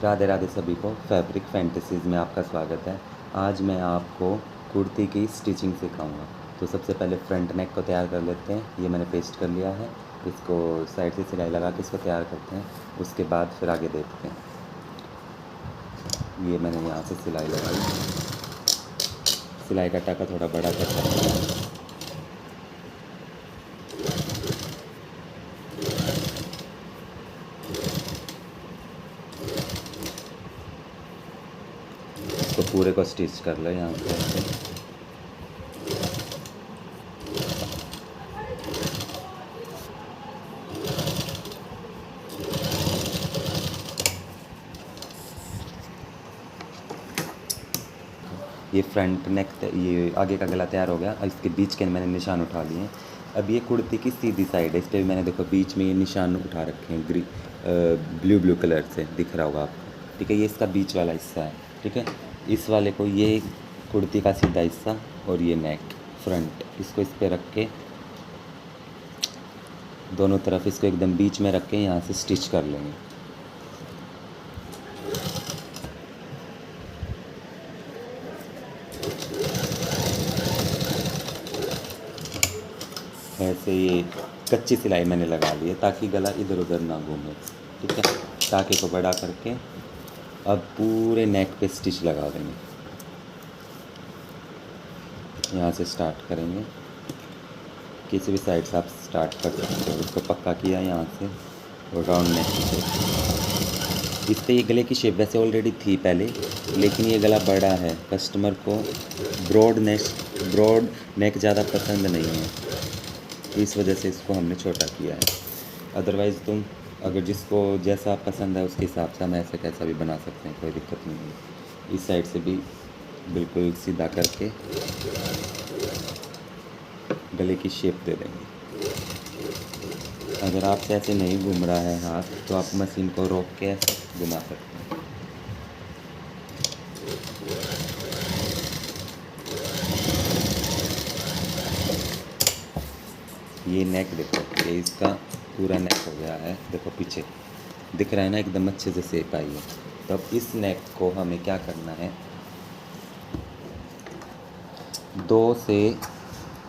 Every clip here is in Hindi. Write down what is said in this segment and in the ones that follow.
राधे राधे सभी को फैब्रिक फैंटेसीज़ में आपका स्वागत है। आज मैं आपको कुर्ती की स्टिचिंग सिखाऊंगा। तो सबसे पहले फ्रंट नेक को तैयार कर लेते हैं। ये मैंने पेस्ट कर लिया है। इसको साइड से सिलाई लगा के इसको तैयार करते हैं। उसके बाद फिर आगे देखते हैं। ये मैंने यहाँ से सिलाई लगाई। सिलाई का टाका थोड़ा बड़ा कर सकते हैं। इसको पूरे को स्टिच कर लो यहाँ से ऐसे। ये फ्रंट नेक ये आगे का गला तैयार हो गया। अब इसके बीच के मैंने निशान उठा लिए हैं। अब ये कुर्ती की सीधी साइड है। इस पर भी मैंने देखो बीच में ये निशान उठा रखे हैं ब्लू कलर से दिख रहा होगा आपको। ठीक है, ये इसका बीच वाला हिस्सा है। ठीक है, इस वाले को ये कुर्ती का सीधा हिस्सा और ये नेक फ्रंट, इसको इस पर रख के दोनों तरफ इसको एकदम बीच में रख के यहाँ से स्टिच कर लेंगे। ऐसे ये कच्ची सिलाई मैंने लगा ली है ताकि गला इधर उधर ना घूमे। ठीक है, टाके को बड़ा करके अब पूरे नेक पे स्टिच लगा देंगे। यहाँ से स्टार्ट करेंगे, किसी भी साइड से आप स्टार्ट कर सकते हो। उसको पक्का किया यहाँ से और राउंड नेक की शेप। इस पर ये गले की शेप वैसे ऑलरेडी थी पहले, लेकिन ये गला बड़ा है। कस्टमर को ब्रॉड नेक ज़्यादा पसंद नहीं है, इस वजह से इसको हमने छोटा किया है। अदरवाइज़ तुम अगर जिसको जैसा पसंद है उसके हिसाब से हम ऐसे कैसा भी बना सकते हैं, कोई दिक्कत नहीं है। इस साइड से भी बिल्कुल सीधा करके गले की शेप दे देंगे। अगर आपसे ऐसे नहीं घूम रहा है हाथ तो आप मशीन को रोक के ऐसे घुमा सकते हैं। ये नेक देखो, ये इसका पूरा नेक हो गया है। देखो पीछे दिख रहा है ना, एकदम अच्छे से शेप आई है। तो अब इस नेक को हमें क्या करना है, 2 से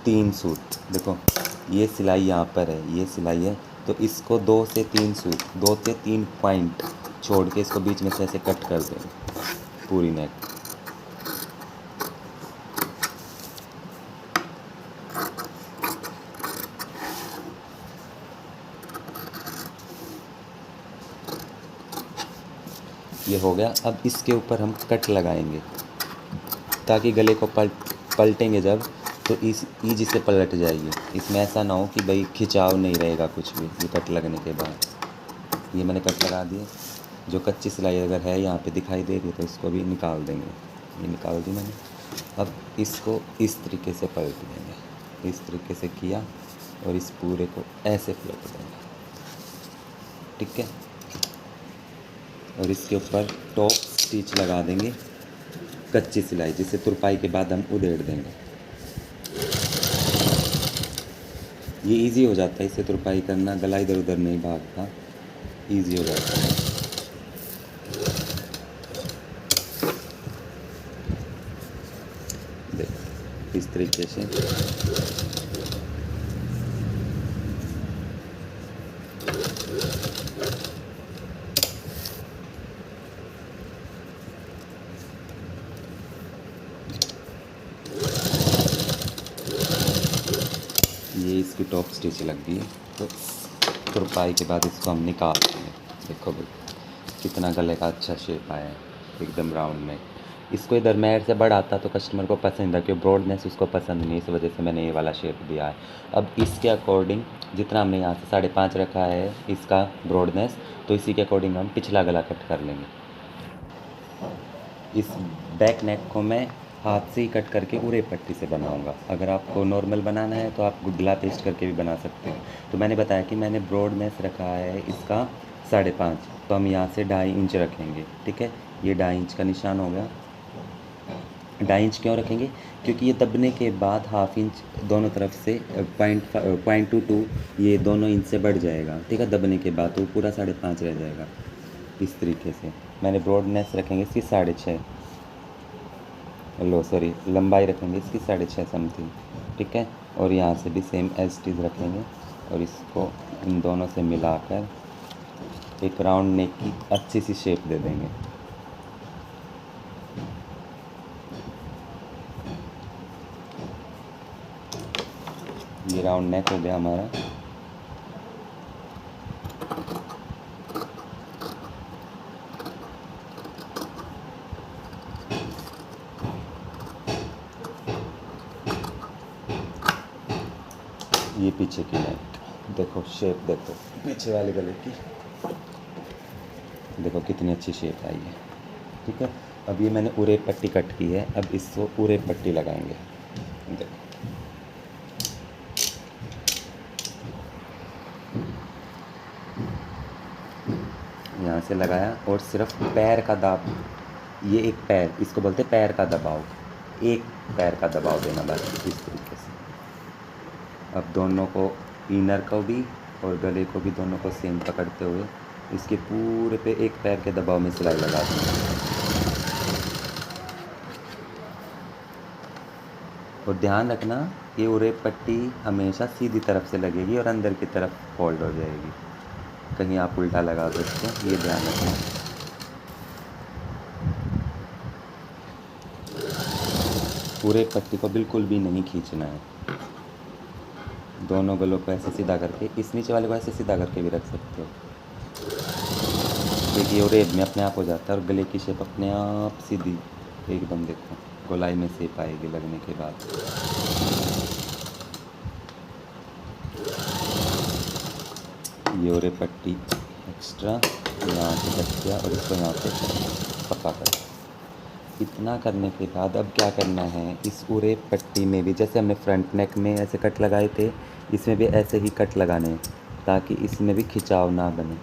3 सूत। देखो ये सिलाई यहाँ पर है, ये सिलाई है। तो इसको 2 से 3 सूत, 2 से 3 पॉइंट छोड़ के इसको बीच में से ऐसे कट कर देंगे पूरी नेक। ये हो गया। अब इसके ऊपर हम कट लगाएंगे ताकि गले को पलटेंगे जब तो ईजी से पलट जाएगी। इसमें ऐसा ना हो कि भाई खिंचाव नहीं रहेगा कुछ भी। ये कट लगने के बाद ये मैंने कट लगा दिए। जो कच्ची सिलाई अगर है यहाँ पे दिखाई दे रही है तो इसको भी निकाल देंगे। ये निकाल दी मैंने। अब इसको इस तरीके से पलट देंगे। इस तरीके से किया और इस पूरे को ऐसे पलट देंगे। ठीक है, और इसके ऊपर टॉप स्टिच लगा देंगे कच्ची सिलाई, जिसे तुरपाई के बाद हम उधेड़ देंगे। ये इजी हो जाता है, इससे तुरपाई करना, गला इधर उधर नहीं भागता, इजी हो जाता है। देखो इस तरीके से ये इसकी टॉप स्टिच लग गई है। तो तुरपाई के बाद इसको हम निकाल देंगे। देखो भाई कितना गले का अच्छा शेप आया है, एकदम राउंड में। इसको इधर मैं से बढ़ाता तो कस्टमर को पसंद है, क्योंकि ब्रॉडनेस उसको पसंद नहीं, इस वजह से मैंने ये वाला शेप दिया है। अब इसके अकॉर्डिंग जितना हमने यहाँ से 5.5 रखा है इसका ब्रॉडनेस, तो इसी के अकॉर्डिंग हम पिछला गला कट कर लेंगे। इस बैक नेक को मैं हाथ से ही कट करके उरे पट्टी से बनाऊंगा। अगर आपको नॉर्मल बनाना है तो आप गला पेस्ट करके भी बना सकते हैं। तो मैंने बताया कि मैंने ब्रॉडनेस रखा है इसका 5.5, तो हम यहाँ से 2.5 इंच रखेंगे। ठीक है, ये 2.5 इंच का निशान हो गया। 2.5 इंच क्यों रखेंगे, क्योंकि ये दबने के बाद 1/2 इंच दोनों तरफ से 0.22 ये दोनों इंच से बढ़ जाएगा। ठीक है, दबने के बाद तो पूरा 5.5 रह जाएगा। इस तरीके से। मैंने ब्रॉडनेस रखेंगे इसकी 6.5, लो सॉरी लंबाई रखेंगे इसकी 6.5 समथिंग, ठीक है। और यहाँ से भी सेम एज टीज रखेंगे और इसको इन दोनों से मिलाकर एक राउंड नेक की अच्छी सी शेप दे देंगे। ये राउंड नेक हो गया हमारा। ये पीछे की नेक देखो, शेप देखो पीछे वाले गले की, देखो कितनी अच्छी शेप आई है, ठीक है। अब ये मैंने उरे पट्टी कट की है, अब इसको उरे पट्टी लगाएंगे। देखो यहाँ से लगाया और सिर्फ पैर का दाब, ये एक पैर, इसको बोलते हैं पैर का दबाव, एक पैर का दबाव देना बस इस तरीके से। अब दोनों को, इनर को भी और गले को भी, दोनों को सेम पकड़ते हुए इसके पूरे पे एक पैर के दबाव में सिलाई लगा देंगे। और ध्यान रखना ये उरे पट्टी हमेशा सीधी तरफ से लगेगी और अंदर की तरफ फोल्ड हो जाएगी, कहीं आप उल्टा लगा दो इसको, ये ध्यान रखना। पूरे पट्टी को बिल्कुल भी नहीं खींचना है, दोनों गलों को ऐसे सीधा करके, इस नीचे वाले को ऐसे सीधा करके भी रख सकते हो, देखिए और रेब में अपने आप हो जाता है और गले की शेप अपने आप सीधी एकदम, देखो गोलाई में शेप आएगी लगने के बाद। ये और पट्टी एक्स्ट्रा यहाँ से कट किया और इसको यहाँ से पक्का कर। इतना करने के बाद अब क्या करना है, इस उरे पट्टी में भी जैसे हमने फ्रंट नेक में ऐसे कट लगाए थे, इसमें भी ऐसे ही कट लगाने हैं ताकि इसमें भी खिंचाव ना बने।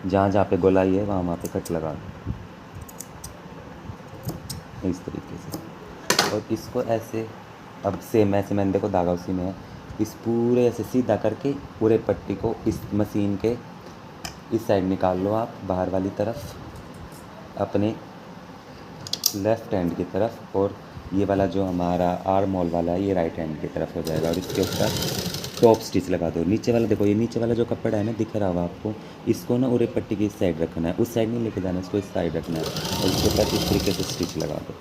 जहाँ जहाँ पे गोलाई है वहाँ वहाँ पे कट लगा दो इस तरीके से। और इसको ऐसे, अब सेम ऐसे मैंने देखो धागा उसी में है, इस पूरे ऐसे सीधा करके पूरे पट्टी को इस मशीन के इस साइड निकाल लो आप बाहर वाली तरफ अपने लेफ़्ट हैंड की तरफ, और ये वाला जो हमारा आर्म होल वाला है ये राइट हैंड की तरफ हो जाएगा। और इसके ऊपर टॉप स्टिच लगा दो। नीचे वाला देखो, ये नीचे वाला जो कपड़ा है ना दिख रहा होगा आपको, इसको ना उरे पट्टी की इस साइड रखना है, उस साइड नहीं लेके जाना है, इसको इस साइड रखना है और इसके ऊपर इस तरीके से स्टिच लगा दो।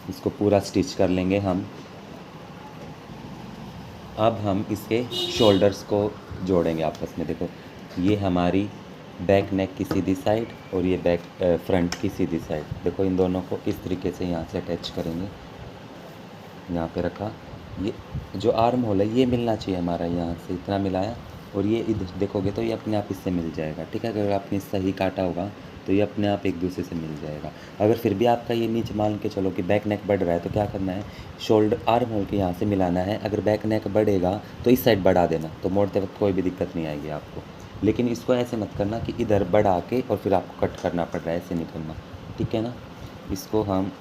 इसको पूरा स्टिच कर लेंगे हम। अब हम इसके शोल्डर्स को जोड़ेंगे आपस में। देखो ये हमारी बैक नेक की सीधी साइड और ये बैक फ्रंट की सीधी साइड, देखो इन दोनों को इस तरीके से यहाँ से अटैच करेंगे। यहाँ पे रखा, ये जो आर्म होल है ये मिलना चाहिए हमारा, यहाँ से इतना मिलाया और ये इधर देखोगे तो ये अपने आप इससे मिल जाएगा, ठीक है। अगर आपने सही काटा होगा तो ये अपने आप एक दूसरे से मिल जाएगा। अगर फिर भी आपका ये नीचे मान के चलो कि बैक नेक बढ़ रहा है तो क्या करना है, शोल्डर आर्म होल के यहाँ से मिलाना है। अगर बैक नेक बढ़ेगा तो इस साइड बढ़ा देना, तो मोड़ते वक्त कोई भी दिक्कत नहीं आएगी आपको। लेकिन इसको ऐसे मत करना कि इधर बढ़ा के और फिर आपको कट करना पड़ रहा है, ऐसे नहीं करना, ठीक है ना। इसको हम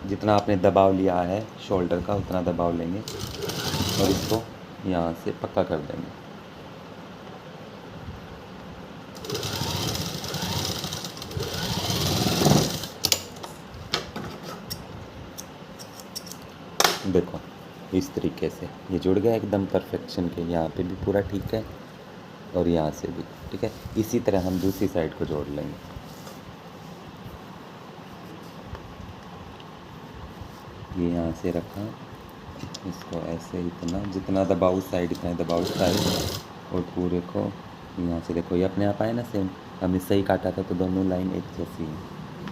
जितना आपने दबाव लिया है शोल्डर का उतना दबाव लेंगे और इसको यहाँ से पक्का कर देंगे। देखो इस तरीके से ये जुड़ गया एकदम परफेक्शन के, यहाँ पे भी पूरा ठीक है और यहाँ से भी ठीक है। इसी तरह हम दूसरी साइड को जोड़ लेंगे। ये यहाँ से रखा, इसको ऐसे इतना जितना दबाव उस साइड इतना दबाव उस साइड और पूरे को यहाँ से देखो ये अपने आप आए ना सेम। हमने सही काटा था तो दोनों लाइन एक जैसी है,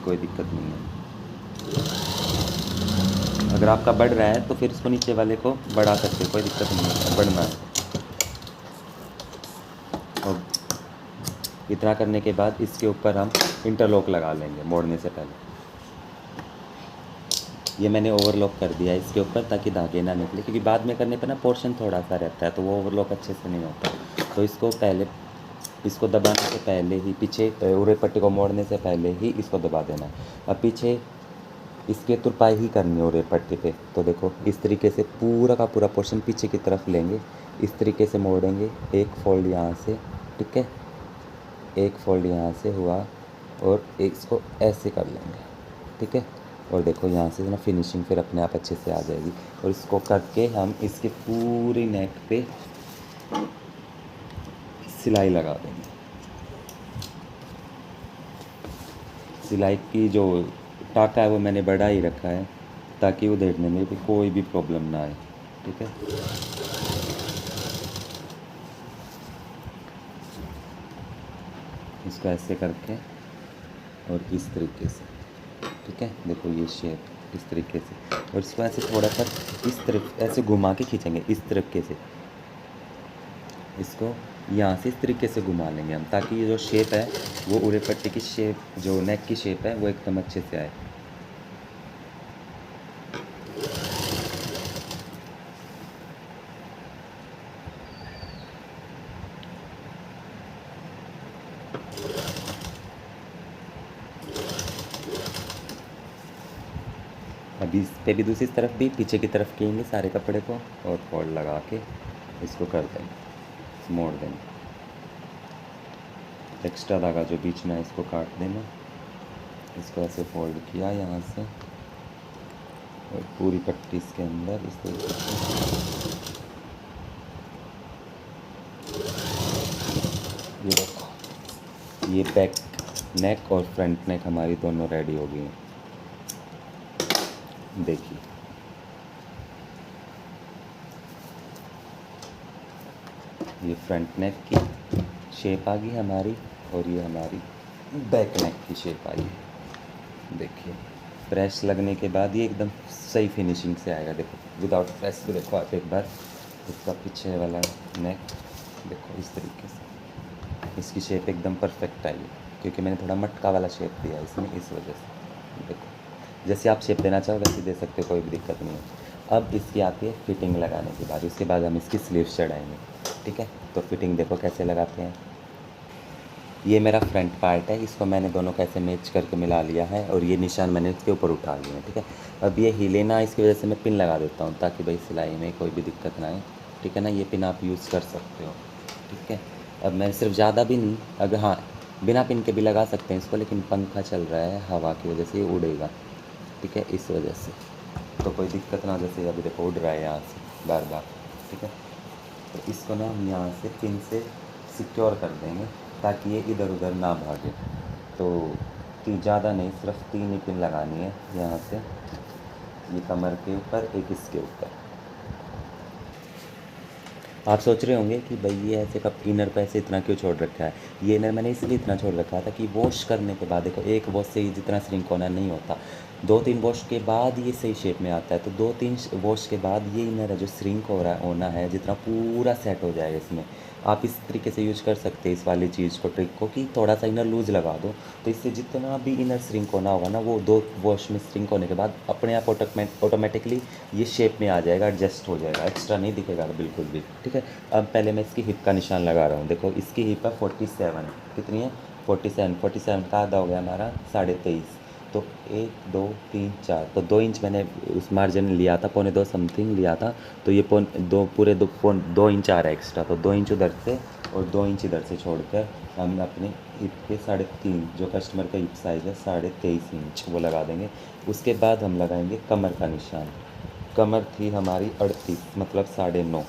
कोई दिक्कत नहीं है। अगर आपका बढ़ रहा है तो फिर इसको नीचे वाले को बढ़ा सकते हो, कोई दिक्कत नहीं है, बढ़ना है। और इतना करने के बाद इसके ऊपर हम इंटरलॉक लगा लेंगे मोड़ने से पहले। ये मैंने ओवरलॉक कर दिया है इसके ऊपर ताकि धागे ना निकले, क्योंकि बाद में करने पर ना पोर्शन थोड़ा सा रहता है तो वो ओवरलॉक अच्छे से नहीं होता। तो इसको पहले, इसको दबाने से पहले ही, पीछे उरे पट्टी को मोड़ने से पहले ही इसको दबा देना है। अब पीछे इसके तुरपाई ही करनी हो रही पट्टी पे। तो देखो इस तरीके से पूरा का पूरा पोर्शन पीछे की तरफ लेंगे, इस तरीके से मोड़ेंगे, एक फोल्ड यहाँ से, ठीक है, एक फोल्ड यहाँ से हुआ और एक इसको ऐसे कर लेंगे, ठीक है। और देखो यहाँ से ना फिनिशिंग फिर अपने आप अच्छे से आ जाएगी। और इसको करके हम इसके पूरी नेक पे सिलाई लगा देंगे। सिलाई की जो टाका है वो मैंने बढ़ा ही रखा है ताकि उधेड़ने में भी कोई भी प्रॉब्लम ना आए, ठीक है। इसको ऐसे करके और इस तरीके से, ठीक है, देखो ये शेप इस तरीके से। और इसको ऐसे थोड़ा सा इस तरफ ऐसे घुमा के खींचेंगे इस तरीके से, इसको यहाँ से इस तरीके से घुमा लेंगे हम, ताकि ये जो शेप है वो उड़े पट्टी की शेप, जो नेक की शेप है वो एकदम अच्छे से आए। अभी इस पे भी दूसरी तरफ भी पीछे की तरफ खींचेंगे सारे कपड़े को और फोल्ड लगा के इसको कर देंगे, मोड़ देंगे। एक्स्ट्रा धागा जो बीच में है इसको काट देना, इसको ऐसे फोल्ड किया यहाँ से और पूरी पट्टी इसके अंदर इस तरीके से। ये देखो ये बैक नेक और फ्रंट नेक हमारी दोनों रेडी हो गई हैं। देखिए ये फ्रंट नेक की शेप आ गई हमारी और ये हमारी बैक नेक की शेप आई है। देखिए प्रेस लगने के बाद ये एकदम सही फिनिशिंग से आएगा। देखो विदाउट प्रेस भी देखो आप एक बार, इसका पीछे वाला नेक देखो इस तरीके से, इसकी शेप एकदम परफेक्ट आई है क्योंकि मैंने थोड़ा मटका वाला शेप दिया है इसमें, इस वजह से। देखो जैसे आप शेप देना चाहो वैसे दे सकते हो, कोई भी दिक्कत नहीं है। अब इसकी आती है फिटिंग लगाने के बाद, उसके बाद हम इसकी स्लीव्स चढ़ाएंगे, ठीक है। तो फिटिंग देखो कैसे लगाते हैं। ये मेरा फ्रंट पार्ट है, इसको मैंने दोनों कैसे मैच करके मिला लिया है और ये निशान मैंने इसके ऊपर उठा लिए हैं, ठीक है। अब ये हिले ना, इसकी वजह से मैं पिन लगा देता हूँ ताकि भाई सिलाई में कोई भी दिक्कत ना आए, ठीक है ना। ये पिन आप यूज़ कर सकते हो, ठीक है। अब मैं सिर्फ ज़्यादा भी नहीं, अगर हाँ बिना पिन के भी लगा सकते हैं इसको, लेकिन पंखा चल रहा है हवा की वजह से ये उड़ेगा, ठीक है, इस वजह से। तो कोई दिक्कत ना, जैसे अभी देखो उड़ रहा है यहाँ से बार बार, ठीक है। तो इसको ना हम यहाँ से पिन से सिक्योर कर देंगे ताकि ये इधर उधर ना भागे। तो ज़्यादा नहीं, सिर्फ 3 ही पिन लगानी है यहाँ से, ये कमर के ऊपर एक इसके ऊपर। आप सोच रहे होंगे कि भाई ये ऐसे कब इनर पे ऐसे इतना क्यों छोड़ रखा है। ये इनर मैंने इसलिए इतना छोड़ रखा था कि वॉश करने के बाद देखो एक वॉश से ही जितना श्रिंक होना नहीं होता, 2-3 वॉश के बाद ये सही शेप में आता है। तो 2-3 वॉश के बाद ये इनर है जो श्रिंक हो रहा होना है जितना पूरा सेट हो जाएगा इसमें। आप इस तरीके से यूज कर सकते हैं इस वाली चीज़ को, ट्रिक को, कि थोड़ा सा इनर लूज़ लगा दो तो इससे जितना भी इनर श्रिंक होना होगा ना वो 2 वॉश में श्रिंक होने के बाद अपने आप ऑटोमेटिकली ये शेप में आ जाएगा, एडजस्ट हो जाएगा, एक्स्ट्रा नहीं दिखेगा बिल्कुल भी, ठीक है। अब पहले मैं इसकी हिप का निशान लगा रहा हूँ। देखो इसकी हिप है 47, कितनी है 47 का आधा हो गया हमारा 23.5। तो 1 2 3 4, तो 2 इंच मैंने उस मार्जिन लिया था, 1.25 समथिंग लिया था। तो ये पूरे 2 इंच आ रहा है एक्स्ट्रा, तो 2 इंच उधर से और 2 इंच इधर से छोड़कर हम अपने हिप के 3.5, जो कस्टमर का हिप साइज़ है 23.5 इंच, वो लगा देंगे। उसके बाद हम लगाएंगे कमर का निशान। कमर थी हमारी 38, मतलब 9.5,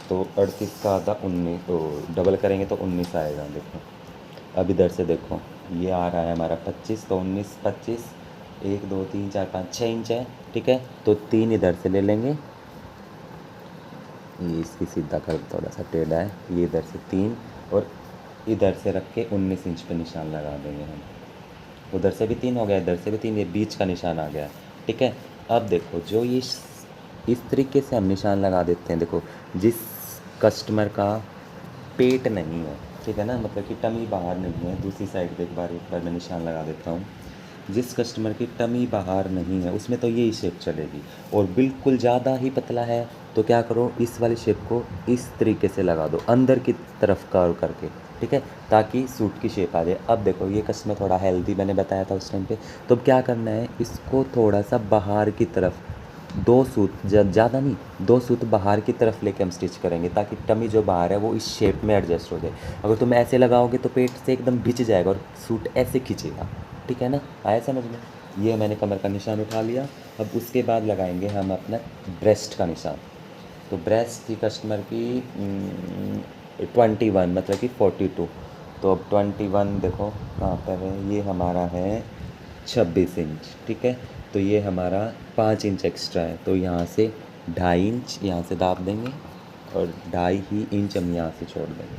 तो 38 का आधा 19, तो डबल करेंगे तो 19 आएगा। देखो अब इधर से देखो ये आ रहा है हमारा 25, तो 19 25, 1 2 3 4 5 6 इंच है, ठीक है। तो 3 इधर से ले लेंगे, ये इसकी सीधा कर थोड़ा सा टेढ़ा है, ये इधर से 3 और इधर से रख के 19 इंच पे निशान लगा देंगे हम। उधर से भी 3 हो गया, इधर से भी 3, ये बीच का निशान आ गया, ठीक है। अब देखो जो ये इस तरीके से हम निशान लगा देते हैं। देखो जिस कस्टमर का पेट नहीं है, ठीक है ना, मतलब कि टमी बाहर नहीं है, दूसरी साइड पे एक बार मैं निशान लगा देता हूँ। जिस कस्टमर की टमी बाहर नहीं है उसमें तो यही शेप चलेगी, और बिल्कुल ज़्यादा ही पतला है तो क्या करो, इस वाली शेप को इस तरीके से लगा दो अंदर की तरफ कर्व करके, ठीक ठीक है, ताकि सूट की शेप आ जाए। अब देखो ये कस्टमर थोड़ा हेल्दी मैंने बताया था उस टाइम पे, तो अब क्या करना है, इसको थोड़ा सा बाहर की तरफ 2 सूत, ज़्यादा नहीं, 2 सूत बाहर की तरफ लेके हम स्टिच करेंगे, ताकि टमी जो बाहर है वो इस शेप में एडजस्ट हो जाए। अगर तुम ऐसे लगाओगे तो पेट से एकदम खिंच जाएगा और सूट ऐसे खींचेगा, ठीक है ना, आया समझ में। ये मैंने कमर का निशान उठा लिया। अब उसके बाद लगाएंगे हम अपना ब्रेस्ट का निशान। तो ब्रेस्ट थी कस्टमर की 21, मतलब कि 42। तो अब 21 देखो कहाँ पर है, ये हमारा है 26 इंच, ठीक है। तो ये हमारा 5 इंच एक्स्ट्रा है, तो यहाँ से 2.5 इंच यहाँ से दाब देंगे और 2.5 ही इंच हम यहाँ से छोड़ देंगे,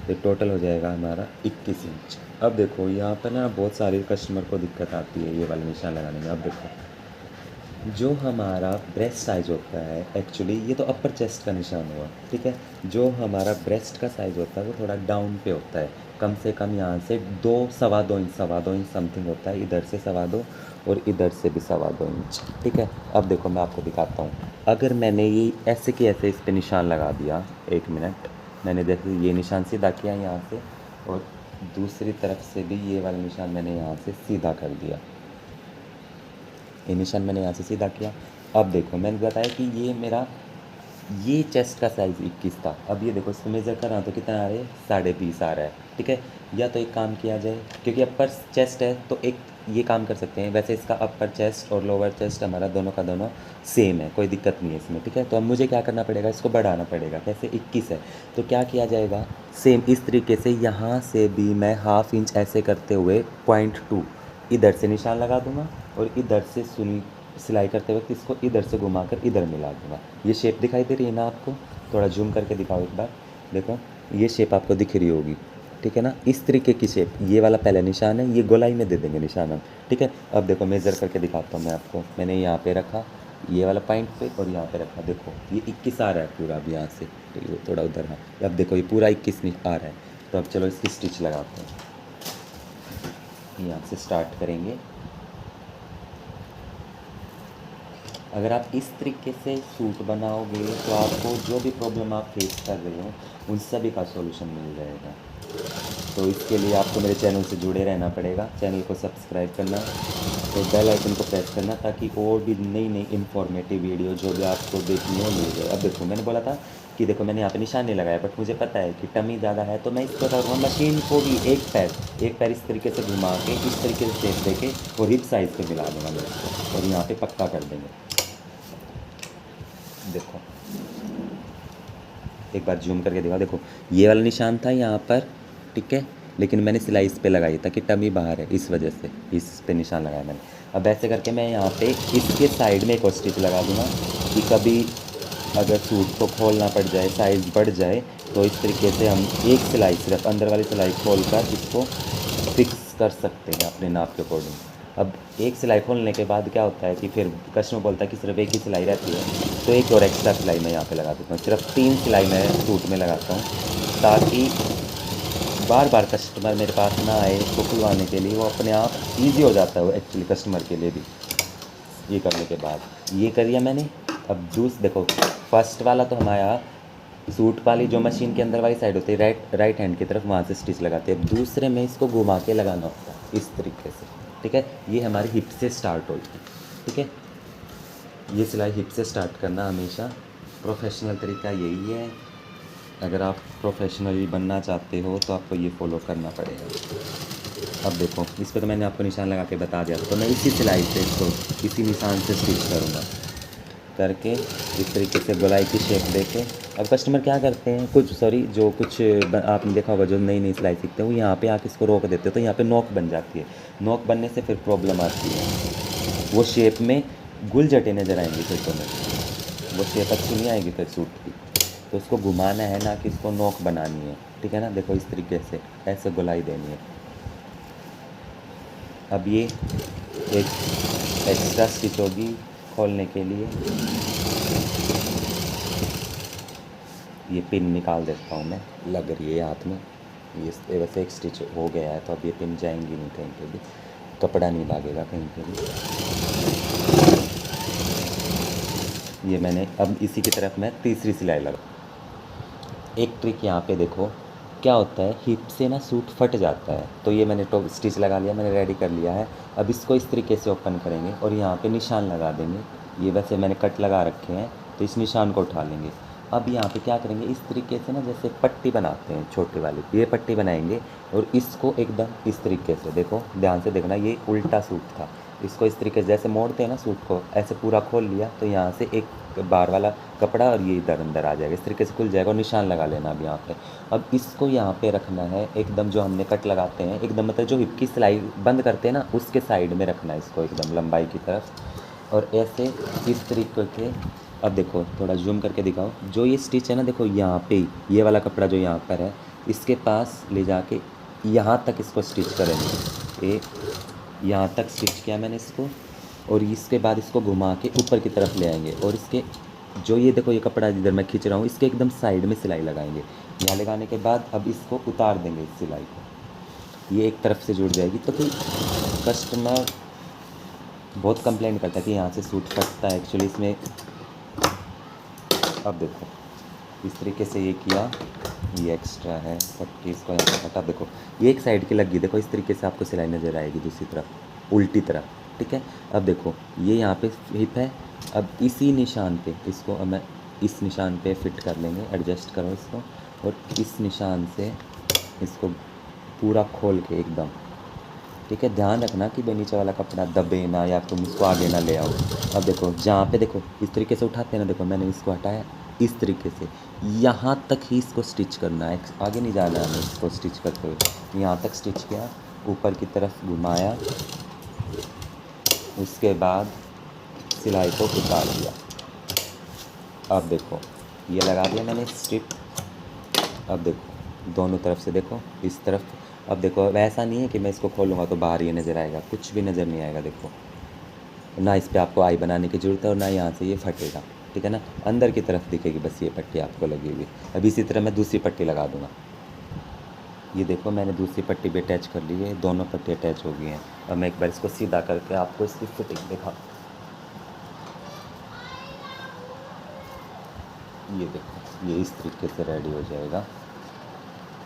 तो टोटल हो जाएगा हमारा 21 इंच। अब देखो यहाँ पर ना बहुत सारे कस्टमर को दिक्कत आती है ये वाला निशान लगाने में। अब देखो जो हमारा ब्रेस्ट साइज़ होता है, एक्चुअली ये तो अपर चेस्ट का निशान हुआ, ठीक है। जो हमारा ब्रेस्ट का साइज़ होता है वो थोड़ा डाउन पे होता है, कम से कम यहाँ से 2 सवा 2 इंच समथिंग होता है, इधर से 2.25 और इधर से भी 2.25 इंच, ठीक है। अब देखो मैं आपको दिखाता हूँ, अगर मैंने ये ऐसे कि ऐसे इस पर निशान लगा दिया, 1 मिनट, मैंने देखो ये निशान सीधा किया यहाँ से, और दूसरी तरफ से भी ये वाला निशान मैंने यहाँ से सीधा कर दिया, ये निशान मैंने यहाँ से सीधा किया। अब देखो मैंने बताया कि ये मेरा ये चेस्ट का साइज़ 21 था। अब ये देखो इसको मेज़र कर रहा हूँ तो कितना आ रहा है, 20.5 आ रहा है, ठीक है। या तो एक काम किया जाए, क्योंकि अपर चेस्ट है तो एक ये काम कर सकते हैं, वैसे इसका अपर चेस्ट और लोअर चेस्ट हमारा दोनों का दोनों सेम है, कोई दिक्कत नहीं है इसमें, ठीक है। तो अब मुझे क्या करना पड़ेगा, इसको बढ़ाना पड़ेगा। कैसे, 21 है तो क्या किया जाएगा, सेम इस तरीके से यहाँ से भी मैं 1/2 इंच ऐसे करते हुए 0.2 इधर से निशान लगा दूंगा, और इधर से सुनी सिलाई करते वक्त इसको इधर से घुमाकर इधर मिला दूंगा। ये शेप दिखाई दे रही है ना आपको, थोड़ा जूम करके दिखाओ एक बार, देखो ये शेप आपको दिख रही होगी, ठीक है ना, इस तरीके की शेप। ये वाला पहला निशान है, ये गोलाई में दे देंगे निशान हम, ठीक है। अब देखो मेज़र करके दिखाता हूँ मैं आपको, मैंने यहाँ पे रखा ये वाला पॉइंट पे और यहाँ पे रखा, देखो ये 21 आ रहा है पूरा, अब यहाँ से ये थोड़ा उधर है, अब देखो ये पूरा 21 आ रहा है। तो अब चलो इसकी स्टिच लगाते हैं, यहाँ से स्टार्ट करेंगे। अगर आप इस तरीके से सूट बनाओगे तो आपको जो भी प्रॉब्लम आप फेस कर रहे हो उन सभी का सॉल्यूशन मिल जाएगा। तो इसके लिए आपको मेरे चैनल से जुड़े रहना पड़ेगा, चैनल को सब्सक्राइब करना, तो बेल आइकन को प्रेस करना, ताकि और भी नई नई इन्फॉर्मेटिव वीडियो जो भी आपको देखनी हो मिल जाए। अब देखो मैंने बोला था कि देखो मैंने यहाँ पे निशान नहीं लगाया, बट मुझे पता है कि टमी ज़्यादा है, तो मैं इसको करूँगा मशीन को भी एक पैर इस तरीके से घुमा के इस तरीके से शेप दे के और हिप साइज़ पे मिला दूँगा मैं इसको, और यहाँ पे पक्का कर देंगे। देखो एक बार जूम करके दिखा, देखो ये वाला निशान था यहाँ पर, ठीक है, लेकिन मैंने सिलाई इस पे लगाई ताकि टमी बाहर है, इस वजह से इस पे निशान लगाया मैंने। अब ऐसे करके मैं यहाँ पे इसके साइड में एक और स्टिच लगा दूँगा, कि कभी अगर सूट को खोलना पड़ जाए, साइज़ बढ़ जाए, तो इस तरीके से हम एक सिलाई सिर्फ अंदर वाली सिलाई खोल कर इसको फिक्स कर सकते हैं अपने नाप के अकॉर्डिंग। अब एक सिलाई खोलने के बाद क्या होता है कि फिर कस्टमर बोलता है कि सिर्फ एक ही सिलाई रहती है, तो एक और एक्स्ट्रा सिलाई मैं यहाँ पे लगा देता हूँ, सिर्फ 3 सिलाई मैं सूट में लगाता हूँ, ताकि बार बार कस्टमर मेरे पास ना आए इसको खुलवाने के लिए, वो अपने आप ईजी हो जाता है वो एक्चुअली कस्टमर के लिए भी। ये करने के बाद ये करिए मैंने। अब देखो फर्स्ट वाला तो हमारा सूट वाली जो मशीन के अंदर वाली साइड होती है, राइट हैंड की तरफ, वहाँ से स्टिच लगाते हैं। दूसरे में इसको घुमा के लगाना होता है इस तरीके से, ठीक है। ये हमारी हिप से स्टार्ट होगी, ठीक है। ये सिलाई हिप से स्टार्ट करना हमेशा प्रोफेशनल तरीका यही है। अगर आप प्रोफेशनली बनना चाहते हो तो आपको ये फॉलो करना पड़ेगा। अब देखो इस पर तो मैंने आपको निशान लगा के बता दिया था, तो मैं इसी सिलाई से इसको इसी निशान से स्टिच करूँगा, करके इस तरीके से गोलाई की शेप देके। अब कस्टमर क्या करते हैं, कुछ आपने देखा होगा जो नई नई सिलाई सीखते हैं, वो यहाँ पे आके इसको रोक देते हैं, तो यहाँ पे नोक बन जाती है। नोक बनने से फिर प्रॉब्लम आती है, वो शेप में गुलजटे नज़र आएंगी, फिर तुम्हें वो शेप अच्छी नहीं आएगी फिर सूट की। तो उसको घुमाना है ना कि इसको नोक बनानी है, ठीक है ना। देखो इस तरीके से ऐसे गोलाई देनी है। अब ये एक एक्स्ट्रा स्टिच होगी खोलने के लिए, ये पिन निकाल देता हूँ मैं, लग रही है हाथ में। ये वैसे एक स्टिच हो गया है, तो अब ये पिन जाएंगी नहीं कहीं पे भी, कपड़ा नहीं लगेगा कहीं पे भी। ये मैंने अब इसी की तरफ मैं तीसरी सिलाई लगा। एक ट्रिक यहाँ पे देखो, क्या होता है हिप से ना सूट फट जाता है। तो ये मैंने टॉप स्टिच लगा लिया, मैंने रेडी कर लिया है। अब इसको इस तरीके से ओपन करेंगे और यहाँ पे निशान लगा देंगे। ये वैसे मैंने कट लगा रखे हैं, तो इस निशान को उठा लेंगे। अब यहाँ पे क्या करेंगे, इस तरीके से ना जैसे पट्टी बनाते हैं छोटी वाली, ये पट्टी बनाएंगे और इसको एकदम इस तरीके से, देखो ध्यान से देखना, ये उल्टा सूट था, इसको इस तरीके से जैसे मोड़ते हैं ना सूट को, ऐसे पूरा खोल लिया तो यहाँ से एक बार वाला कपड़ा और ये इधर अंदर आ जाएगा, इस तरीके से खुल जाएगा और निशान लगा लेना अब यहाँ पे। अब इसको यहाँ पे रखना है एकदम, जो हमने कट लगाते हैं एकदम, मतलब जो हिप की सिलाई बंद करते हैं ना उसके साइड में रखना है इसको एकदम लंबाई की तरफ, और ऐसे इस तरीके के। अब देखो थोड़ा जूम करके दिखाओ, जो ये स्टिच है ना, देखो यहाँ पे ये वाला कपड़ा जो यहाँ पर है इसके पास ले जाके यहाँ तक इसको स्टिच करेंगे। ये यहाँ तक स्टिच किया मैंने इसको, और इसके बाद इसको घुमा के ऊपर की तरफ ले आएंगे और इसके जो ये देखो ये कपड़ा जिधर मैं खींच रहा हूँ इसके एकदम साइड में सिलाई लगाएंगे। यहाँ लगाने के बाद अब इसको उतार देंगे इस सिलाई को, ये एक तरफ से जुड़ जाएगी। तो कोई कस्टमर बहुत कंप्लेंट करता है कि यहाँ से सूट फटता है एक्चुअली इसमें। अब देखो इस तरीके से ये किया, ये एक्स्ट्रा है पट्टी, इसको यहाँ से हटा, देखो ये एक साइड की लगी, देखो इस तरीके से आपको सिलाई नज़र आएगी दूसरी तरफ उल्टी तरफ, ठीक है। अब देखो ये यहाँ पे हिप है, अब इसी निशान पे इसको अब मैं इस निशान पे फिट कर लेंगे, एडजस्ट करो इसको, और इस निशान से इसको पूरा खोल के एकदम, ठीक है। ध्यान रखना कि भाई नीचे वाला कपड़ा दबे ना या तुम इसको आगे ना ले आओ। अब देखो जहाँ पे देखो इस तरीके से उठाते हैं ना, देखो मैंने इसको हटाया इस तरीके से, यहाँ तक ही इसको स्टिच करना है, आगे नहीं जाना है हमें इसको स्टिच करते हुए। यहाँ तक स्टिच किया, ऊपर की तरफ घुमाया, उसके बाद सिलाई को उतार दिया। अब देखो ये लगा दिया मैंने स्ट्रिप। अब देखो दोनों तरफ से देखो इस तरफ। अब देखो वैसा नहीं है कि मैं इसको खोलूँगा तो बाहर ये नज़र आएगा, कुछ भी नज़र नहीं आएगा। देखो ना इस पर आपको आई बनाने की ज़रूरत है और ना यहाँ से ये फटेगा, ठीक है ना, अंदर की तरफ दिखेगी बस ये पट्टी आपको लगी हुई। अब इसी तरह मैं दूसरी पट्टी लगा दूँगा। ये देखो मैंने दूसरी पट्टी भी अटैच कर ली है, दोनों पट्टी अटैच हो गई हैं। अब मैं एक बार इसको सीधा करके आपको इसकी फिटिंग दिखा, ये देखो ये इस तरीके से रेडी हो जाएगा।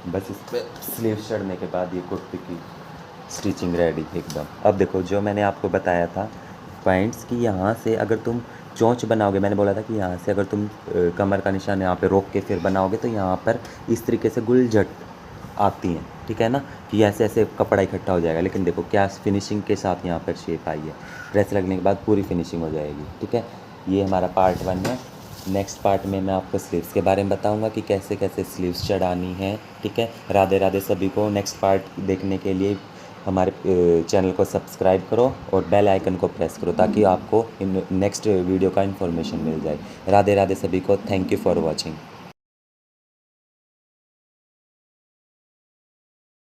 बस इस पर स्लीव चढ़ने के बाद ये कुर्ती की स्टिचिंग रेडी एकदम। अब देखो जो मैंने आपको बताया था पॉइंट्स कि यहाँ से अगर तुम चोंच बनाओगे, मैंने बोला था कि यहाँ से अगर तुम कमर का निशान यहाँ पे रोक के फिर बनाओगे तो यहाँ पर इस तरीके से गुलझट आती हैं, ठीक है ना, कि ऐसे ऐसे कपड़ा इकट्ठा हो जाएगा। लेकिन देखो क्या फिनिशिंग के साथ यहाँ पर शेप आई है, प्रेस लगने के बाद पूरी फिनिशिंग हो जाएगी, ठीक है। ये हमारा पार्ट 1 है। नेक्स्ट पार्ट में मैं आपको स्लीव्स के बारे में बताऊंगा कि कैसे कैसे स्लीव्स चढ़ानी है, ठीक है। राधे राधे सभी को। नेक्स्ट पार्ट देखने के लिए हमारे चैनल को सब्सक्राइब करो और बेल आइकन को प्रेस करो ताकि आपको नेक्स्ट वीडियो का इन्फॉर्मेशन मिल जाए। राधे राधे सभी को। Thank you for watching.